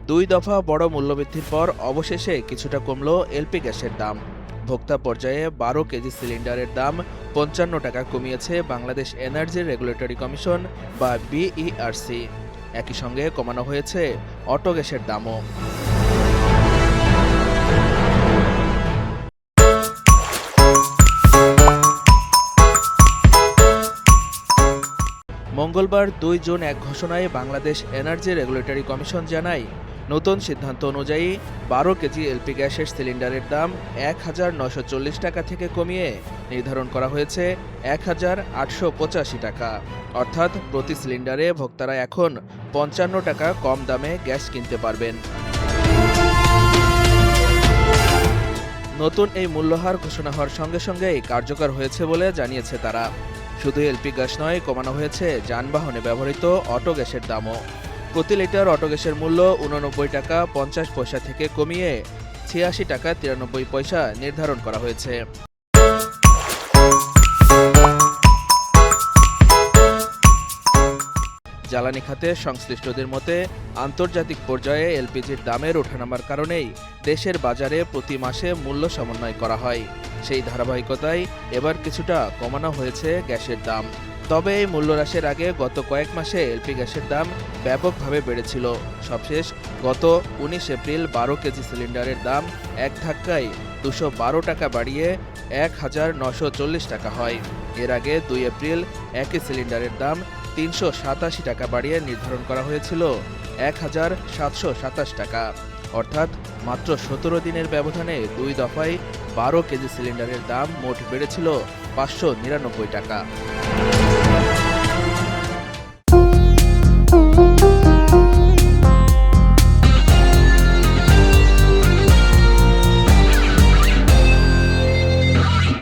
দুই দফা বড় মূল্যবৃদ্ধির পর অবশেষে কিছুটা কমল এলপি গ্যাসের দাম। ভোক্তা পর্যায়ে ১২ কেজি সিলিন্ডারের দাম ৫৫ টাকা কমিয়েছে বাংলাদেশ এনার্জি রেগুলেটরি কমিশন বা বিইআরসি। একই সঙ্গে কমানো হয়েছে অটো গ্যাসের দামও। মঙ্গলবার ২ জুন এক ঘোষণায় বাংলাদেশ এনার্জি রেগুলেটরি কমিশন জানায়, নতুন সিদ্ধান্ত অনুযায়ী ১২ কেজি এলপি গ্যাসের সিলিন্ডারের দাম ১,৯৪০ টাকা থেকে কমিয়ে নির্ধারণ করা হয়েছে ১,৮৮৫ টাকা। অর্থাৎ প্রতি সিলিন্ডারে ভোক্তারা এখন ৫৫ টাকা কম দামে গ্যাস কিনতে পারবেন। নতুন এই মূল্যহার ঘোষণা হওয়ার সঙ্গে সঙ্গেই কার্যকর হয়েছে বলে জানিয়েছে তারা। শুধু এলপি গ্যাস নয়, কমানো হয়েছে যানবাহনে ব্যবহৃত অটো গ্যাসের দামও। প্রতি লিটার অটো গ্যাসের মূল্য ৮৯ টাকা ৫০ পয়সা থেকে কমিয়ে ৮৬ টাকা ৯৩ পয়সা নির্ধারণ করা হয়েছে। জ্বালানি খাতে সংশ্লিষ্টদের মতে, আন্তর্জাতিক পর্যায়ে এলপিজির দামের ওঠানামার কারণেই দেশের বাজারে প্রতি মাসে মূল্য সমন্বয় করা হয়। সেই ধারাবাহিকতায় এবার কিছুটা কমানো হয়েছে গ্যাসের দাম। তবে এই মূল্য হ্রাসের আগে গত কয়েক মাসে এলপি গ্যাসের দাম ব্যাপকভাবে বেড়েছিল। সবশেষ গত ১৯ এপ্রিল ১২ কেজি সিলিন্ডারের দাম এক ধাক্কায় ২১২ টাকা বাড়িয়ে ১,৯৪০ টাকা হয়। এর আগে ২ এপ্রিল একই সিলিন্ডারের দাম ৩৮৭ টাকা বাড়িয়ে নির্ধারণ করা হয়েছিল ১,৭২৭ টাকা। অর্থাৎ মাত্র ১৭ দিনের ব্যবধানে দুই দফায় ১২ কেজি সিলিন্ডারের দাম মোট বেড়েছিল ৫৯৯ টাকা।